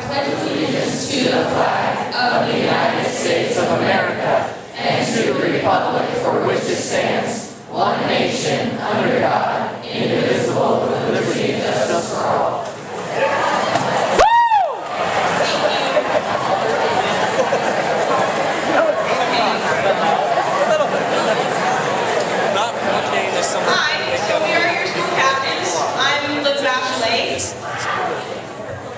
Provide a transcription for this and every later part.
pledge allegiance to the flag of the United States of America and to the republic for which it stands, one nation, under God, indivisible, with liberty and justice for all. Hi, so we are your school captains. I'm Bachelet.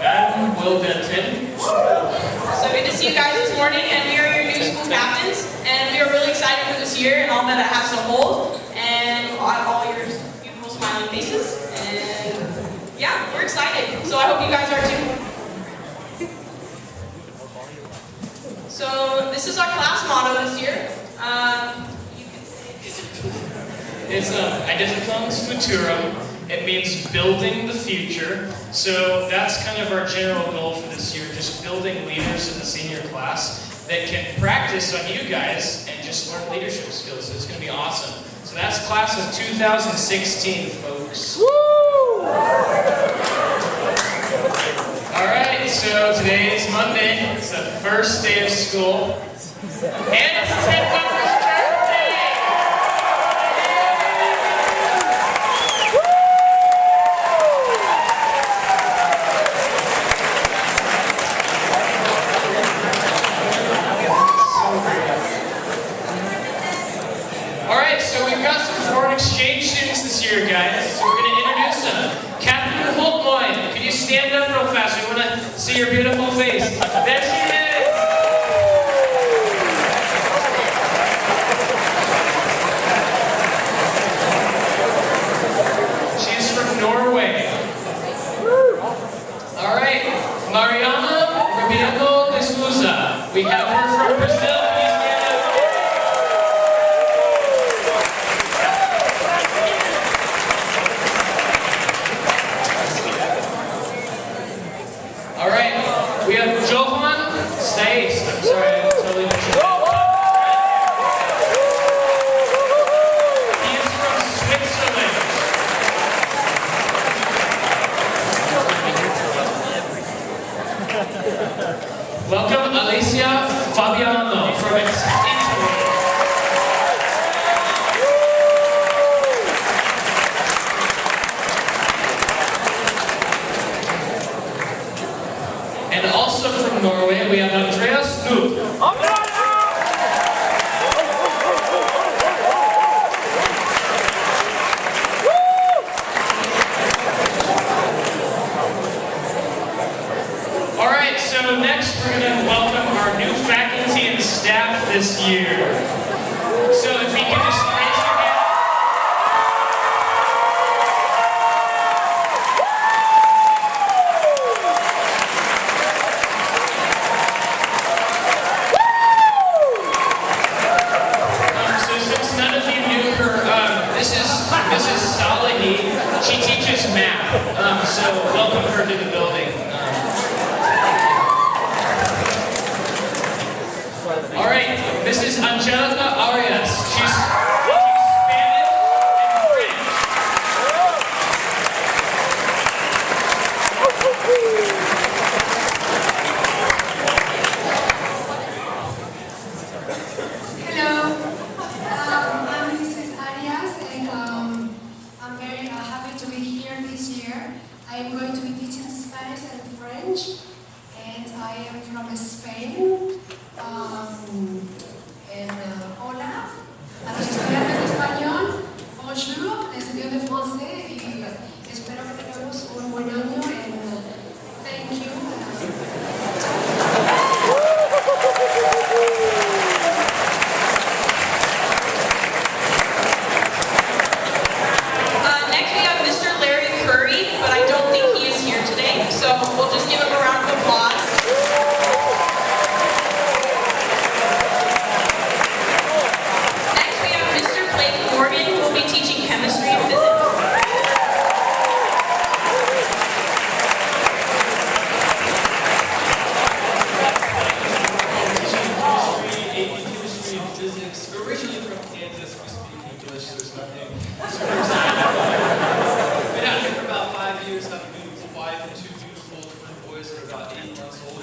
I'm Denton. So good to see you guys this morning, and we are your new school captains, and we are really excited for this year and all that it has to hold, and all your beautiful smiling faces, and yeah, we're excited. So I hope you guys are too. So this is our class motto this year. It's Edificans Futurum. It means building the future. So that's kind of our general goal for this year, just building leaders in the senior class that can practice on you guys and just learn leadership skills. So it's going to be awesome. So that's class of 2016, folks. Woo! Alright, so today is Monday. It's the first day of school. And it's 10 members' birthday! Alright, so we've got some foreign exchange students this year, guys. So we're going to introduce them. Catherine Holtmoy, can you stand up real fast? We want to see your beautiful face. There she is! She's from Norway. Alright, Mariana Ribeiro de Souza. We have her from Brazil. Alright, we have Johan Sace. I'm sorry, I totally messed up. He is from Switzerland. Welcome, Alicia Fabiano from Italy. And also from Norway, we have Andreas Nup. Alright, so next we're going to welcome our new faculty and staff this year. So if you can just raise your hand. Mrs. Salahi, she teaches math, so welcome her to the building. Alright, Mrs. Angelica Arias, she's Spanish and French. Hello, I'm Mrs. Arias, and I'm very happy to be here this year. I'm going to be teaching Spanish and French, and I am from Spain. Hola a los estudiantes de español. Bonjour, les estudiantes de français, y espero que tengamos un buen año. And thank you. Next we have Mr. Larry Curry, but I don't think he is here today, so we'll just give him a round of applause.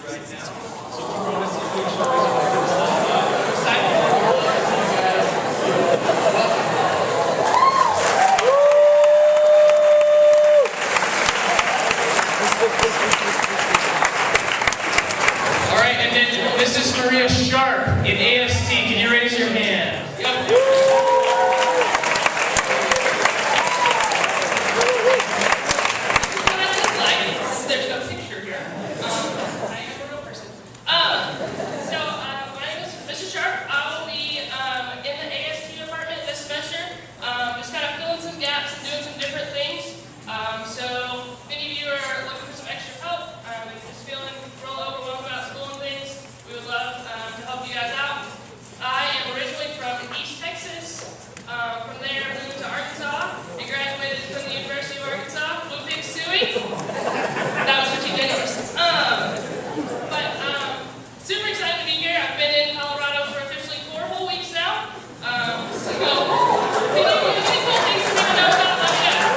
right now. So if you want to see a picture, all right, and then Mrs. Maria Sharp in AST. Can you raise your hand? Yep. There's no picture here. I am a real person. My name is Mrs. Sharp. I will be in the AST department this semester. Just kind of filling some gaps and doing some different things. So if any of you are looking for some extra help, and just feeling real overwhelmed about school and things, we would love to help you guys out. I am originally from East Texas. From there, I moved to Arkansas and graduated from the University of Arkansas. Blue Pig Suey. That was for 2 days. Super excited to be here. I've been in Colorado for officially 4 whole weeks now. So, if any cool things you want to know about, let me know.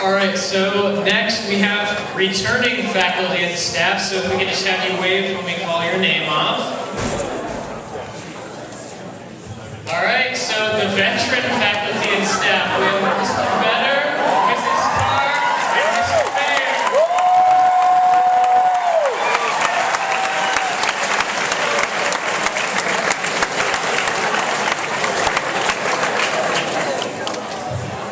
All right, so next we have returning faculty and staff. So if we could just have you wave when we call your name off. All right, so the veteran faculty and staff. We have Mr. Vetter, Mrs. Carr, and Mr. Mayer.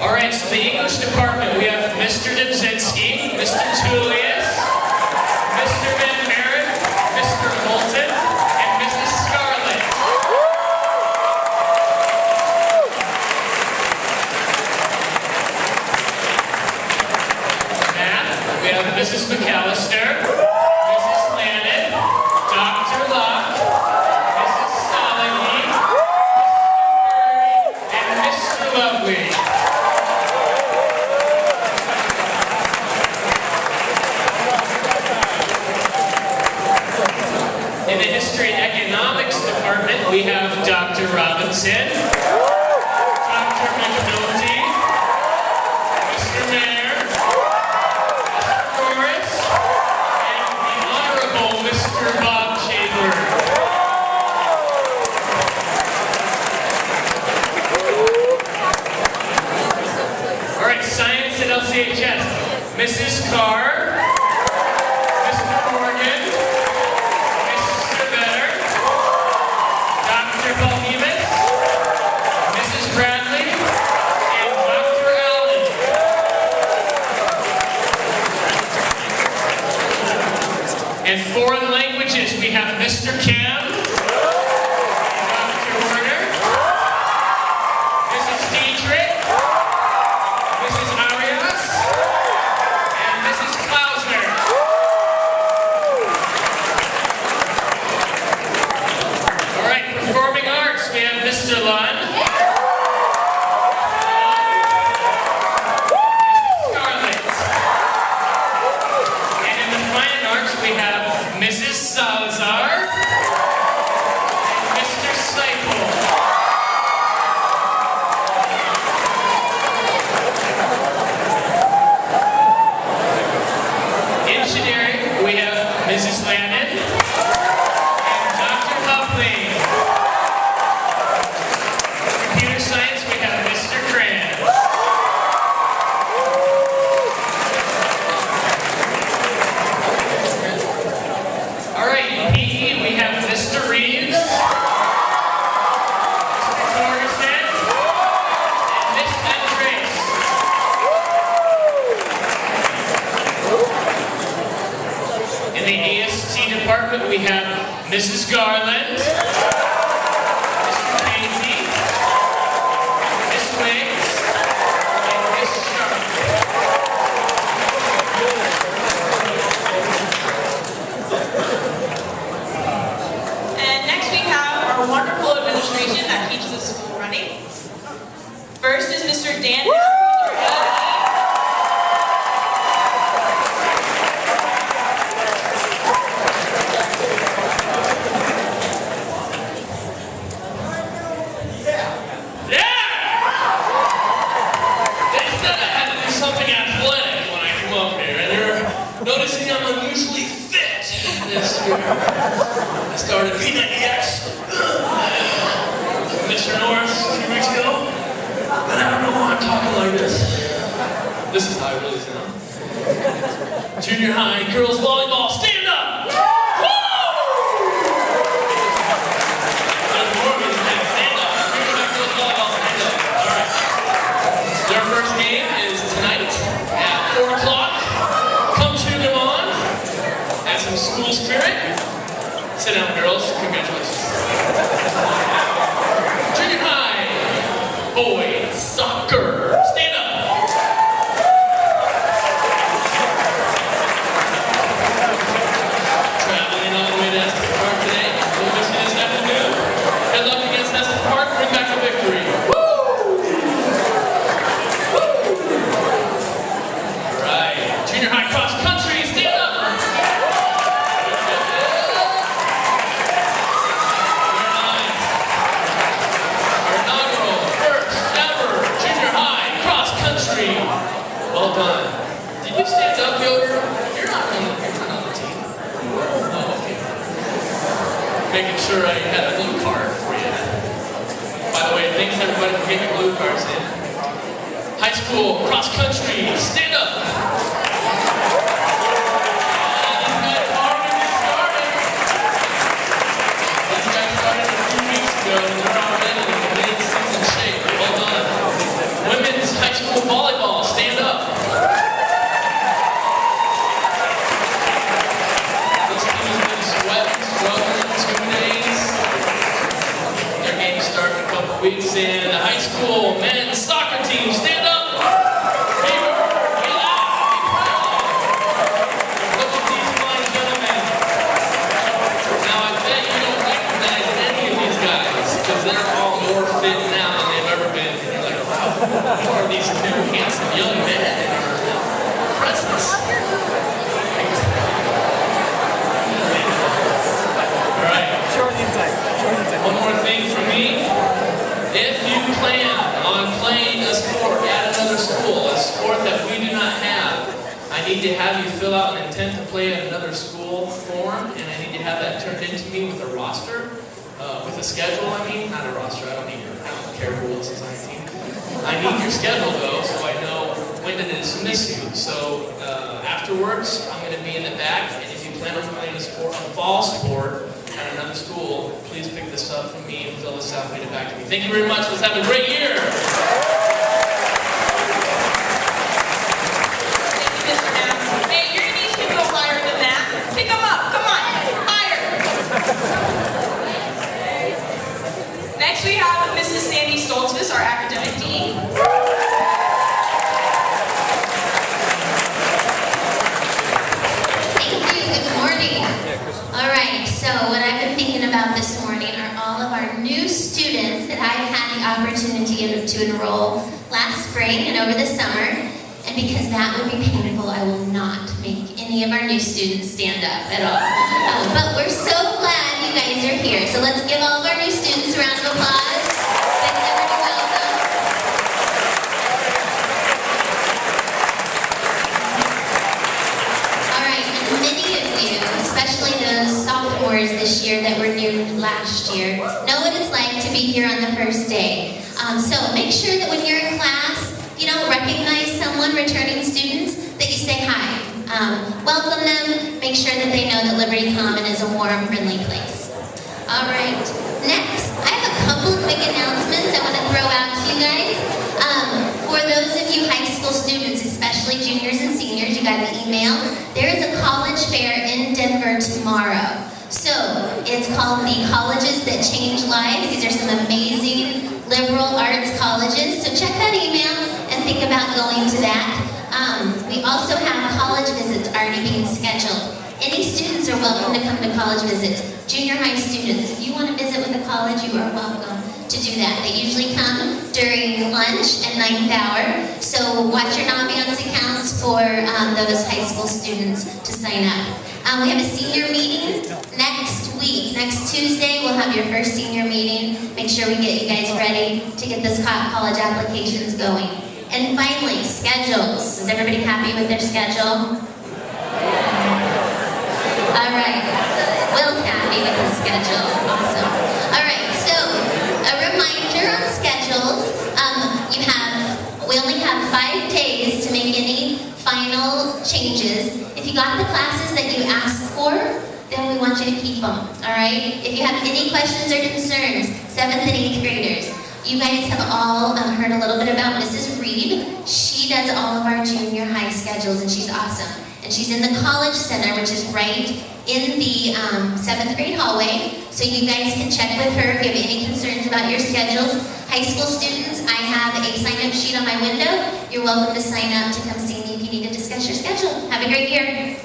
All right, so the English department, we have Mr. Dubzinski, Mr. Tullius, Mr. Van Maren, Mr. Moulton, and Mrs. Scarlett. Math, we have Mrs. McAllister, Mrs. Lannon, Dr. Locke, Mrs. Salahi, Mr. Murray, and Mr. Lovely. In the History and Economics department, we have Dr. Robinson, Dr. McNulty, Mr. Mayer, Mr. Morris, and the Honorable Mr. Bob Chamber. All right, Science at LCHS, Mrs. Carr, Mr. Morgan, Mr. Vetter, Dr. Balhemus, Mrs. Bradley, and Dr. Allen. And foreign languages, we have Mr. Kim, Dr. Werner, Mrs. Dietrich, Mrs. Arias, and Mrs. Klausner. All right, performing arts, we have Mr. Lund, Scarlett. And in the fine arts, we have Mrs. Salazar and Mr. Slaple. Engineering, we have Mrs. Landon and Dr. Hubley. Computer science, we have Mr. Kranz. All right, PE, we have Mr. Reeves, Mr. Torgerson, and Miss Andres. In the AST department, we have Mrs. Garland, Mr. Casey, Miss Wiggs, and Miss Sharp. And next we have our wonderful administration that keeps the school running. First is Mr. Dan. Yeah! noticing I'm unusually fit this year. I started P90X, Mr. North, 2 weeks ago, and I don't know why I'm talking like this. This is how I really sound. Junior high girls volleyball, stand up! Woo! There's more of you than that. Stand up. Junior high girls volleyball, stand up. All right. Their first game is tonight at 4 o'clock. Come cheer them on. Add some school spirit. Sit down, girls. Congratulations. Junior high boys soccer, stand up. Traveling all the way to Estes Park today. We'll miss you this afternoon. Good luck against Estes Park. Bring back a victory. Woo! Woo! All right. Junior high cross country, stand up. Our inaugural first ever junior high cross country. Well done. Did you stand up, Yoder? You're not on the team. Oh, okay. Making sure I had a blue card for you. By the way, thanks everybody for getting your blue cards in. High school cross country, stand up. These guys already started. These guys started a few weeks ago and they're already in mid-season shape. Well done. Women's high school volleyball, stand up. This team has been sweating, struggling 2 days. Their games start in a couple weeks. And the high school men's soccer team, stand up. Be loud, be proud. Look at these fine gentlemen. Now I bet you don't recognize any of these guys because they're all more fit now than they've ever been. And you're like, wow, who are these new handsome young men in our presence? All right. One more thing from me. If you plan on playing a sport at another school, a sport that we do not have, I need to have you fill out an intent to play at another school form, and I need to have that turned into me with a roster, with a schedule. I mean, not a roster. I don't care who else is on the team. I need your schedule though, so I know when to dismiss you. So afterwards, I'm going to be in the back, and if you plan on playing a fall sport at another school, please pick this up from me and fill this out and get it back to me. Thank you very much. Let's have a great year. Thank you, Mr. Matt. Hey, your knees can go higher than that. Pick them up. Come on. Higher. Next, we have Mrs. Sandy Stoltzfus, our academic dean. Thank you. Good morning. All right, so what I've been thinking about this morning are all of our new students that I've had the opportunity to enroll last spring and over the summer. And because that would be painful, I will not make any of our new students stand up at all. But we're so glad you guys are here. So let's give all of our new students a round of applause. Thank everybody, welcome. All right, and many of you, especially those sophomores this year that were new last year, know what it's like to be here on the first day. So make sure that when you're in class, you don't recognize someone, returning students, that you say hi. Welcome them, make sure that they know that Liberty Common is a warm, friendly place. All right, next, I have a couple of big announcements I want to throw out to you guys. For those of you high school students, especially juniors and seniors, you got an email. There is a college fair in Denver tomorrow. So, it's called the Colleges That Change Lives. These are some amazing liberal arts colleges. So check that email and think about going to that. We also have college visits already being scheduled. Any students are welcome to come to college visits. Junior high students, if you want to visit with a college, you are welcome to do that. They usually come during lunch and 9th hour. So watch your ambiance accounts for those high school students to sign up. We have a senior meeting next week. Next Tuesday, we'll have your first senior meeting. Make sure we get you guys ready to get those college applications going. And finally, schedules. Is everybody happy with their schedule? All right. Will's happy with his schedule. Awesome. All right. So, a reminder on schedules. We only have 5 days to make any final changes. If you got the classes that you asked for, then we want you to keep them. All right. If you have any questions or concerns, 7th and 8th graders. You guys have all heard a little bit about Mrs. Reed. She does all of our junior high schedules, and she's awesome. And she's in the College Center, which is right in the 7th grade hallway. So you guys can check with her if you have any concerns about your schedules. High school students, I have a sign-up sheet on my window. You're welcome to sign up to come see me if you need to discuss your schedule. Have a great year.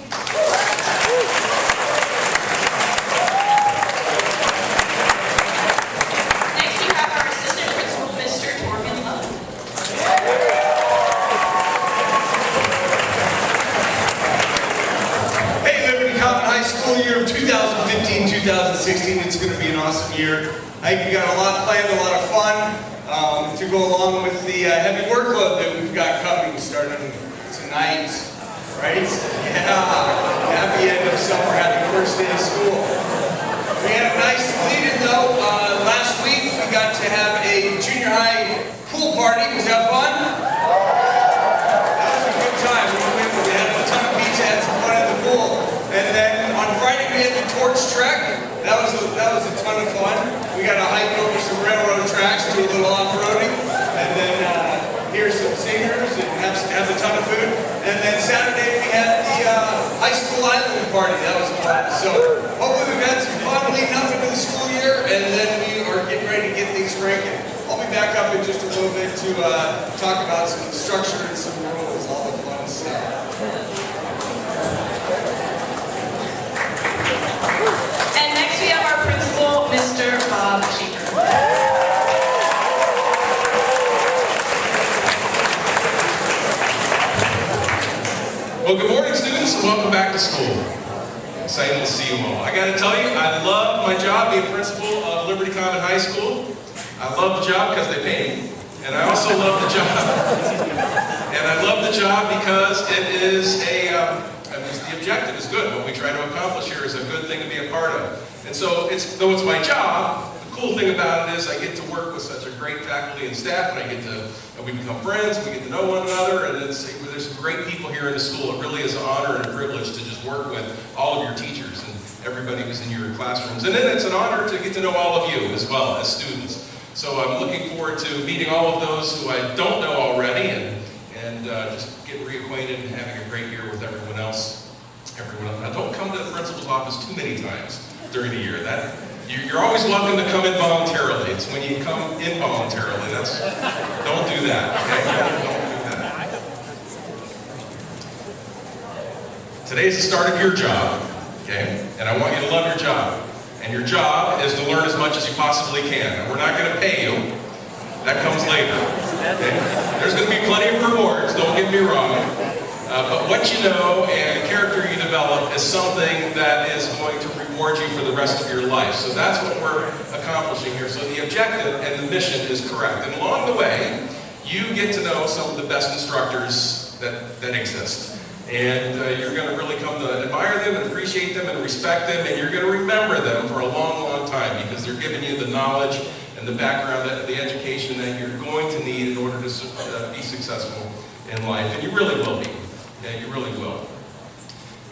School year of 2015-2016, it's going to be an awesome year. I think we got a lot planned, a lot of fun to go along with the heavy workload that we've got coming starting tonight, right? Yeah, happy end of summer, happy first day of school. We had a nice lead-in though. Last week we got to have a junior high pool party. Was that fun? That was a good time. We had a ton of pizza, had some fun in the pool. And then on Friday we had the torch trek. That was a ton of fun. We got to hike over some railroad tracks, do a little off-roading, and then hear some singers and have a ton of food. And then Saturday we had the high school island party. That was fun. So hopefully we've had some fun leading up into the school year, and then we are getting ready to get things cranking. I'll be back up in just a little bit to talk about some structure and some rules, all the fun stuff. And next we have our principal, Mr. Bob Cheever. Well, good morning, students, and welcome back to school. Excited to see you all. I got to tell you, I love my job being principal of Liberty Common High School. I love the job because they pay me, and I also love the job. And I love the job because it is the objective is good. What we try to accomplish here is a good thing to be a part of. And so, though it's my job, the cool thing about it is I get to work with such a great faculty and staff, and we become friends, we get to know one another, and there's some great people here in the school. It really is an honor and a privilege to just work with all of your teachers and everybody who's in your classrooms. And then it's an honor to get to know all of you as well as students. So I'm looking forward to meeting all of those who I don't know already, and just getting reacquainted and having a great year with everyone else. Now, don't come to the principal's office too many times during the year. You're always welcome to come in voluntarily. It's when you come involuntarily. Don't do that. Okay? Don't do that. Today's the start of your job, okay? And I want you to love your job. And your job is to learn as much as you possibly can. And we're not going to pay you. That comes later. Okay? There's going to be plenty of rewards, don't get me wrong. But what you know and the character you develop is something that is going to reward you for the rest of your life. So that's what we're accomplishing here. So the objective and the mission is correct. And along the way, you get to know some of the best instructors that exist. And you're going to really come to admire them and appreciate them and respect them, and you're going to remember them for a long, long time because they're giving you the knowledge and the background, the education that you're going to need in order to be successful in life. And you really will be. Yeah, you really will.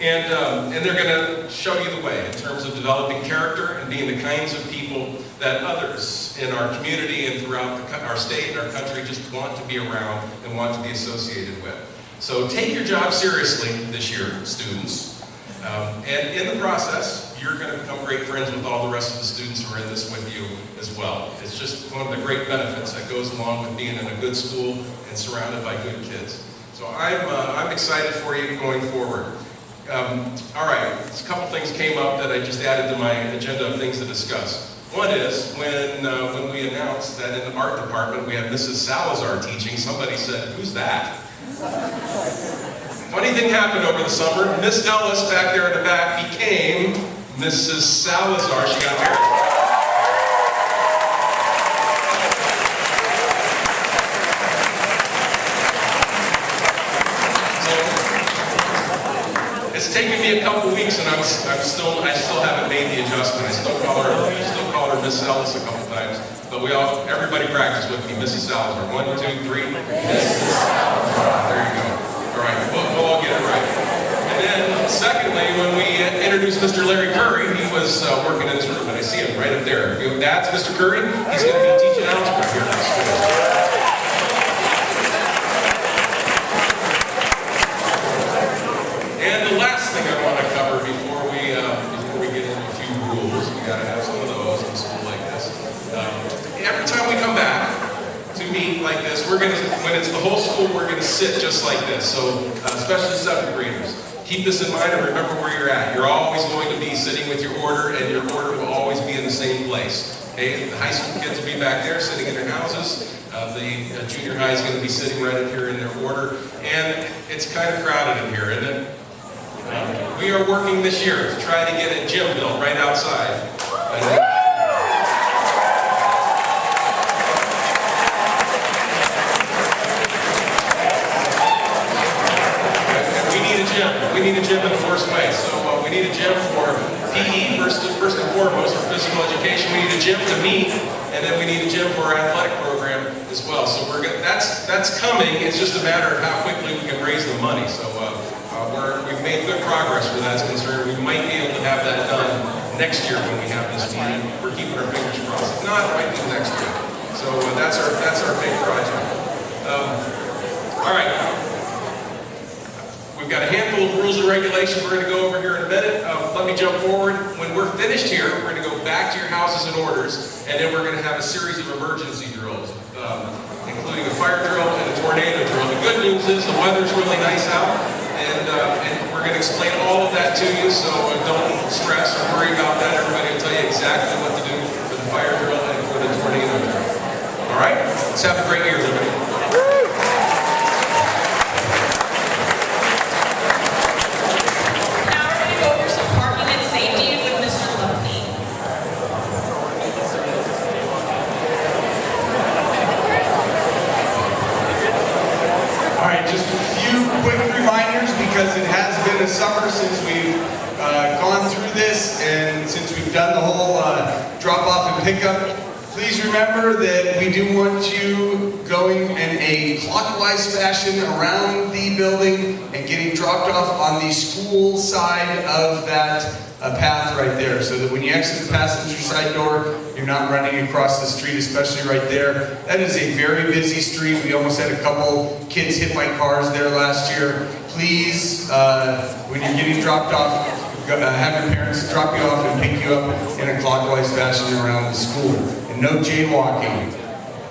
And they're going to show you the way in terms of developing character and being the kinds of people that others in our community and throughout our state and our country just want to be around and want to be associated with. So take your job seriously this year, students. And in the process, you're going to become great friends with all the rest of the students who are in this with you as well. It's just one of the great benefits that goes along with being in a good school and surrounded by good kids. So I'm excited for you going forward. All right, a couple things came up that I just added to my agenda of things to discuss. One is when we announced that in the art department we have Mrs. Salazar teaching, somebody said, "Who's that?" Funny thing happened over the summer. Miss Ellis back there in the back became Mrs. Salazar. She got married. It's taken me a couple weeks, and I still haven't made the adjustment. I still call her Miss Ellis a couple times. But everybody practice with me, Mrs. Salazar. 1, 2, 3. Mrs. Salazar. There you go. All right, we'll all get it right. And then, secondly, when we introduced Mr. Larry Curry, he was working in this room, and I see him right up there. That's Mr. Curry. He's going to be teaching algebra here at the school. And the last thing I want to cover before we get into a few rules, we got to have some of those in a school like this. Every time we come back to meet like this, when it's the whole school, we're going to sit just like this. So, especially 7th graders, keep this in mind and remember where you're at. You're always going to be sitting with your order, and your order will always be in the same place. Okay? The high school kids will be back there sitting in their houses. The junior high is going to be sitting right up here in their order. And it's kind of crowded in here, isn't it? We are working this year to try to get a gym built right outside. We need a gym in the first place. So we need a gym for PE, first and foremost, for physical education. We need a gym to meet, and then we need a gym for our athletic program as well. So that's coming. It's just a matter of how quickly we can raise the money. So we've made good progress where that's concerned. We might be able to have that done next year when we have this meeting. We're keeping our fingers crossed. If not, it might be next year. So that's our big project. All right. We've got a handful of rules and regulations we're going to go over here in a minute. Let me jump forward. When we're finished here, we're going to go back to your houses and orders, and then we're going to have a series of emergency drills, including a fire drill and a tornado drill. The good news is the weather's really nice out, and we're going to explain all of that to you, so don't stress or worry about that. Everybody will tell you exactly what to do for the fire drill and for the tornado drill. All right? Let's have a great year, everybody. Because it has been a summer since we've gone through this and since we've done the whole drop-off and pickup. Please remember that we do want you going in a clockwise fashion around the building and getting dropped off on the school side of that path right there, so that when you exit the passenger side door, you're not running across the street, especially right there. That is a very busy street. We almost had a couple kids hit by cars there last year. Please, when you're getting dropped off, have your parents drop you off and pick you up in a clockwise fashion around the school. And no jaywalking.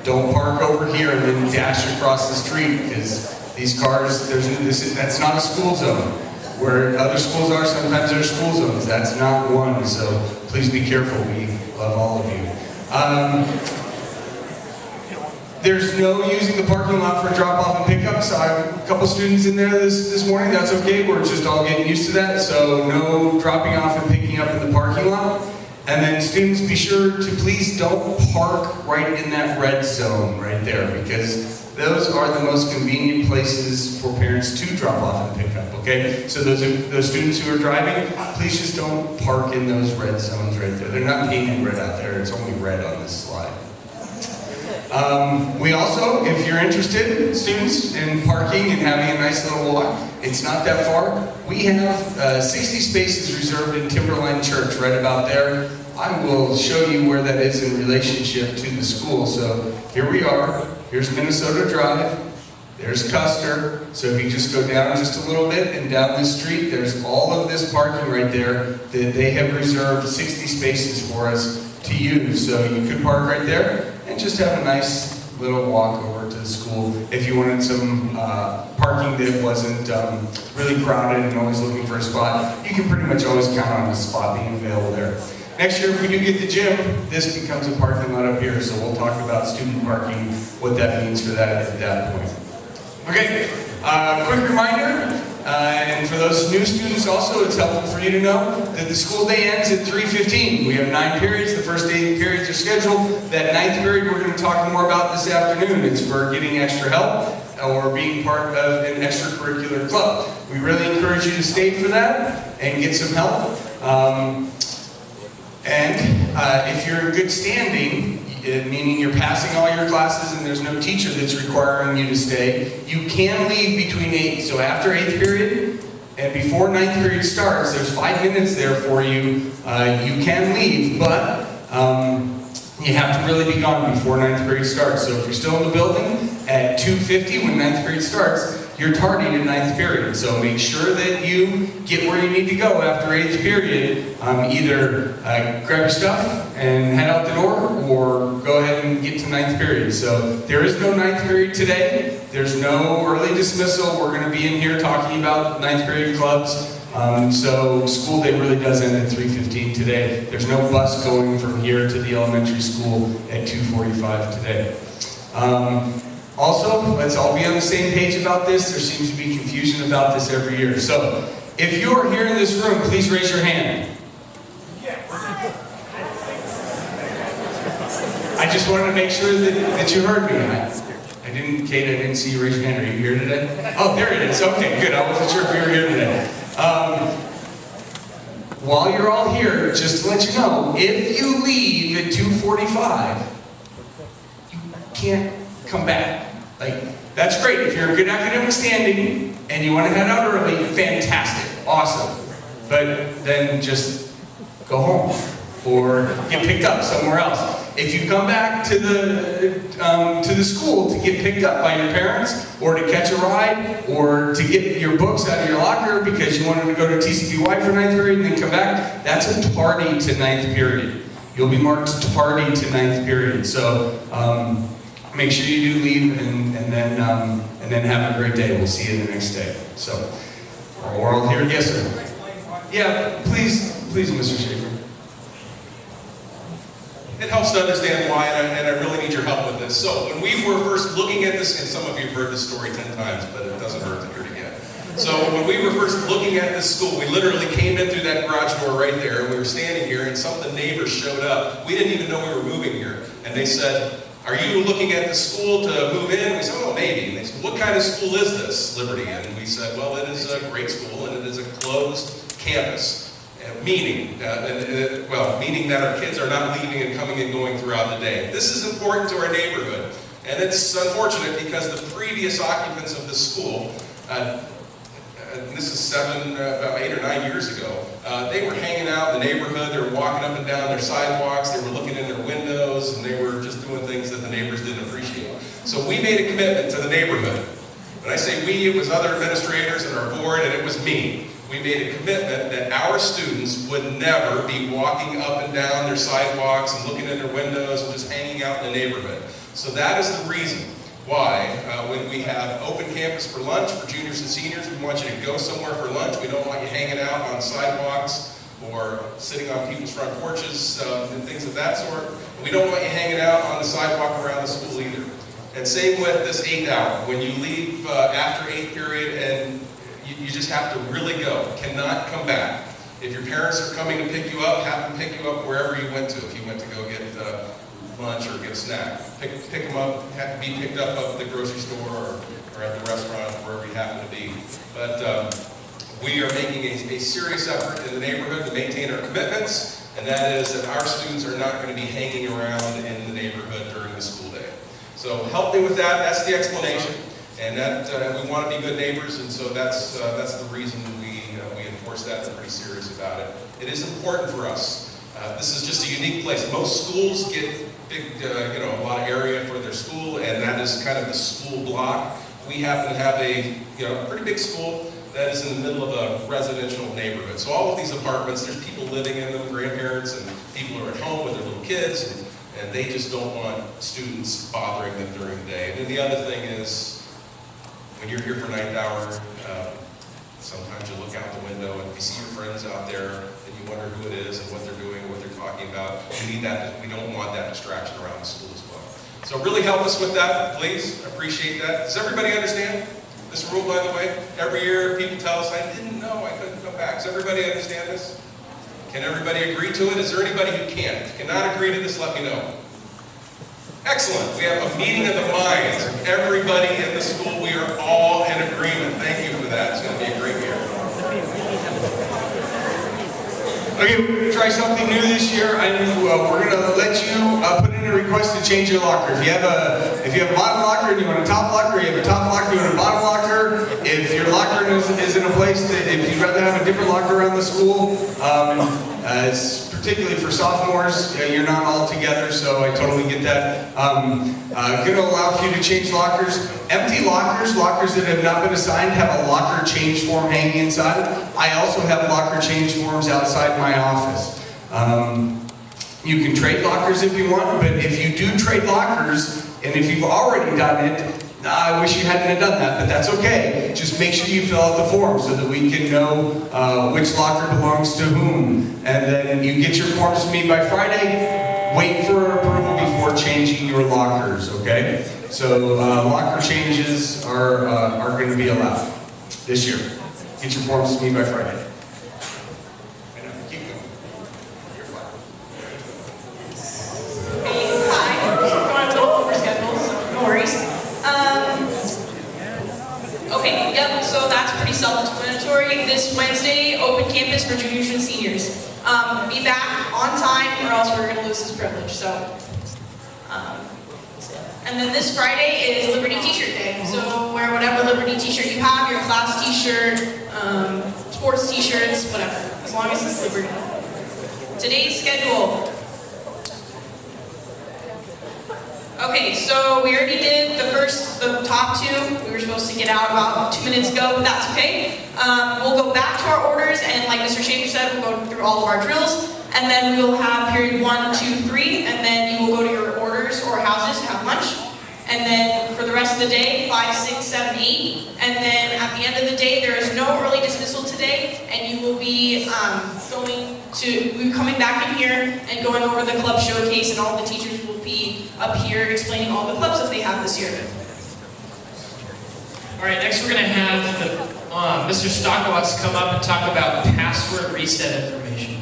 Don't park over here and then dash across the street, because these cars, that's not a school zone. Where other schools are, sometimes there are school zones. That's not one, so please be careful. We love all of you. There's no using the parking lot for drop-off and pickup. So I have a couple students in there this morning. That's okay. We're just all getting used to that. So no dropping off and picking up in the parking lot. And then students, be sure to please don't park right in that red zone right there, because those are the most convenient places for parents to drop off and pick up, okay? So those students who are driving, please just don't park in those red zones right there. They're not painted red out there. It's only red on this slide. We also, if you're interested, students, in parking and having a nice little walk, it's not that far. We have 60 spaces reserved in Timberline Church right about there. I will show you where that is in relationship to the school. So here we are. Here's Minnesota Drive. There's Custer. So if you just go down just a little bit and down this street, there's all of this parking right there that they have reserved 60 spaces for us to use. So you could park right there and just have a nice little walk over to the school. If you wanted some parking that wasn't really crowded and always looking for a spot, you can pretty much always count on a spot being available there. Next year, if we do get the gym, this becomes a parking lot up here, so we'll talk about student parking, what that means for that at that point. Okay, quick reminder, and for those new students also, it's helpful for you to know that the school day ends at 3:15. We have 9 periods. The first 8 periods are scheduled. That 9th period we're going to talk more about this afternoon. It's for getting extra help. or being part of an extracurricular club. We really encourage you to stay for that and get some help. If you're in good standing, meaning you're passing all your classes and there's no teacher that's requiring you to stay, you can leave between 8. So after 8th period and before 9th period starts, there's 5 minutes there for you. You can leave, but you have to really be gone before 9th period starts. So if you're still in the building at 2:50 when 9th period starts, you're tardy to 9th period. So make sure that you get where you need to go after 8th period. Either grab your stuff and head out the door, or go ahead and get to 9th period. So there is no 9th period today. There's no early dismissal. We're going to be in here talking about 9th period clubs. So school day really does end at 3:15 today. There's no bus going from here to the elementary school at 2:45 today. Also, let's all be on the same page about this. There seems to be confusion about this every year. So, if you are here in this room, please raise your hand. I just wanted to make sure that you heard me. Kate, I didn't see you raise your hand. Are you here today? Oh, there it is. Okay, good. I wasn't sure if you were here today. While you're all here, just to let you know, if you leave at 2:45, you can't come back. That's great. If you're in good academic standing and you want to head out early, fantastic, awesome. But then just go home or get picked up somewhere else. If you come back to the school to get picked up by your parents, or to catch a ride, or to get your books out of your locker because you wanted to go to TCPY for 9th period and then come back, that's a tardy to 9th period. You'll be marked tardy to 9th period. So make sure you do leave, and then have a great day. We'll see you the next day. So we're all here. Yes, sir. Yeah, please, Mr. Schaefer. It helps to understand why, and I really need your help with this. So when we were first looking at this, and some of you have heard this story 10 times, but it doesn't hurt to hear it again. So when we were first looking at this school, we literally came in through that garage door right there, and we were standing here, and some of the neighbors showed up. We didn't even know we were moving here, and they said, "Are you looking at the school to move in?" We said, "Oh, maybe." And they said, "What kind of school is this, Liberty?" And we said, "Well, it is a great school, and it is a closed campus." Meaning that our kids are not leaving and coming and going throughout the day. This is important to our neighborhood, and it's unfortunate because the previous occupants of the school, this is about 8 or 9 years ago, they were hanging out in the neighborhood. They were walking up and down their sidewalks. They were looking in their windows, and they were just doing things that the neighbors didn't appreciate. So we made a commitment to the neighborhood. When I say we, it was other administrators and our board, and it was me. We made a commitment that our students would never be walking up and down their sidewalks and looking in their windows and just hanging out in the neighborhood. So that is the reason why when we have open campus for lunch for juniors and seniors, we want you to go somewhere for lunch. We don't want you hanging out on sidewalks or sitting on people's front porches and things of that sort. We don't want you hanging out on the sidewalk around the school either. And same with this 8th hour. When you leave after 8th period, and you just have to really go, cannot come back. If your parents are coming to pick you up, have them pick you up wherever you went to. If you went to go get lunch or get a snack, pick them up, have to be picked up at the grocery store or at the restaurant, wherever you happen to be. But we are making a serious effort in the neighborhood to maintain our commitments, and that is that our students are not going to be hanging around in the neighborhood during the school day. So help me with that. That's the explanation. And that we want to be good neighbors, and so that's the reason we enforce that. We're pretty serious about it. It is important for us. This is just a unique place. Most schools get big, a lot of area for their school, and that is kind of the school block. We happen to have a pretty big school that is in the middle of a residential neighborhood. So all of these apartments, there's people living in them, grandparents, and people are at home with their little kids, and they just don't want students bothering them during the day. And then the other thing is, when you're here for 9th hour, sometimes you look out the window and if you see your friends out there, and you wonder who it is and what they're doing and what they're talking about. We need that. We don't want that distraction around the school as well. So really help us with that, please. I appreciate that. Does everybody understand this rule, by the way? Every year people tell us, I didn't know, I couldn't come back. Does everybody understand this? Can everybody agree to it? Is there anybody who can't? If you cannot agree to this, let me know. Excellent. We have a meeting of the minds of everybody in the school. We Okay, we're going to try something new this year. We're going to let you put in a request to change your locker. If you have a bottom locker and you want a top locker, you have a top locker, you want a bottom locker. If your locker is in a place that if you'd rather have a different locker around the school, it's particularly for sophomores, you're not all together, so I totally get that. Going to allow for you to change lockers. Empty lockers that have not been assigned, have a locker change form hanging inside. I also have locker change forms outside my office. You can trade lockers if you want, but if you do trade lockers, and if you've already done it, I wish you hadn't have done that, but that's okay. Just make sure you fill out the form so that we can know which locker belongs to whom. And then you get your forms to me by Friday. Wait for approval before changing your lockers, okay? So locker changes are going to be allowed this year. Get your forms to me by Friday. Keep going. You're fine. Hey, hi. We're going a little over schedule, so no worries. Okay, yep, so that's pretty self-explanatory. This Wednesday, open campus for juniors and seniors. Be back on time or else we're going to lose this privilege, so. And then this Friday is Liberty T-shirt day. So wear whatever Liberty T-shirt you have, your class T-shirt, sports T-shirts, whatever, as long as it's Liberty. Today's schedule. Okay, so we already did the top two. We were supposed to get out about 2 minutes ago, but that's okay. We'll go back to our orders, and like Mr. Shaker said, we'll go through all of our drills, and then we will have period 1, 2, 3, and then you will go to your orders or houses to have lunch. And then for the rest of the day, 5, 6, 7, 8. And then at the end of the day, there is no early dismissal today, and you will be coming back in here and going over the club showcase, and all the teachers will be up here explaining all the clubs that they have this year. All right, next we're going to have Mr. Stockowitz come up and talk about password reset information.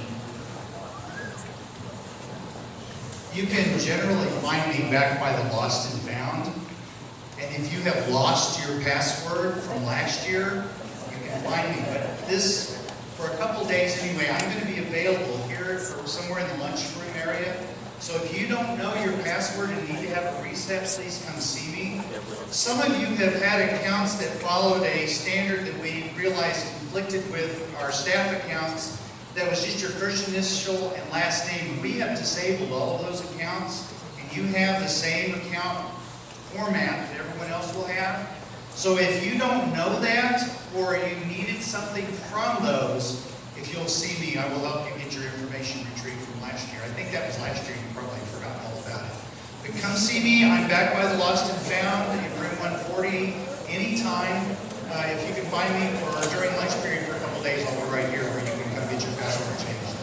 You can generally find me back by the lost and found. And if you have lost your password from last year, you can find me. But this, for a couple days anyway, I'm going to be available here for somewhere in the lunchroom area. So if you don't know your password and need to have a reset, please come see me. Some of you have had accounts that followed a standard that we realized conflicted with our staff accounts. That was just your first initial and last name. We have disabled all of those accounts, and you have the same account format that everyone else will have. So if you don't know that, or you needed something from those, if you'll see me, I will help you get your information retrieved from last year. I think that was last year. You probably forgot all about it. But come see me. I'm back by the lost and found in room 140 anytime. If you can find me or during lunch period for a couple days, I'll be right here where you can come get your password changed.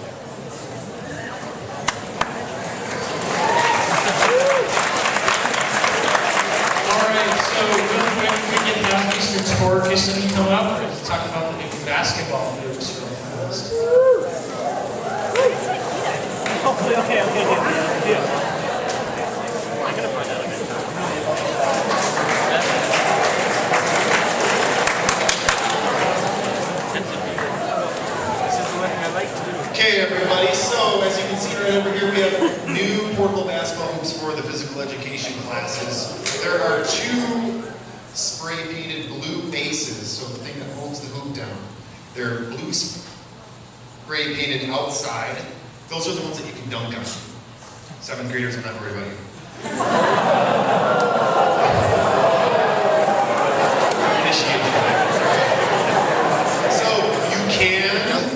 All right, so real quick, we can have Mr. Torkison come up and talk about the new basketball hoops real fast. Okay. I'm gonna find out. Okay, everybody, so as you can see right over here, we have new portable basketball hoops for the physical education classes. There are 2 spray-painted blue bases, so the thing that holds the hoop down. They're blue spray-painted outside. Those are the ones that you can dunk on. 7th graders, I'm not worried about you.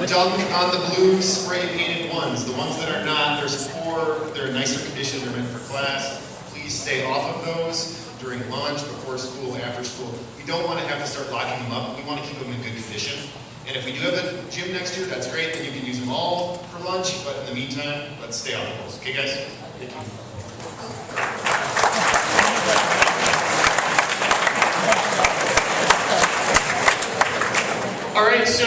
Dunk on the blue spray-painted ones. The ones that are not, there's 4, they're in nicer condition, they're meant for class. Please stay off of those during lunch, before school, after school. We don't want to have to start locking them up. We want to keep them in good condition. And if we do have a gym next year, that's great, then you can use them all for lunch, but in the meantime, let's stay off of those. Okay, guys? Thank you. All right, so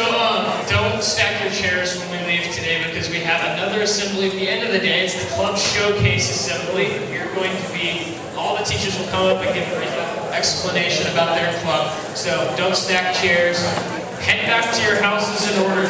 don't stack your chairs when we leave today because we have another assembly at the end of the day. It's the club showcase assembly. You're going to be, all the teachers will come up and give a brief explanation about their club. So don't stack chairs. Head back to your houses in order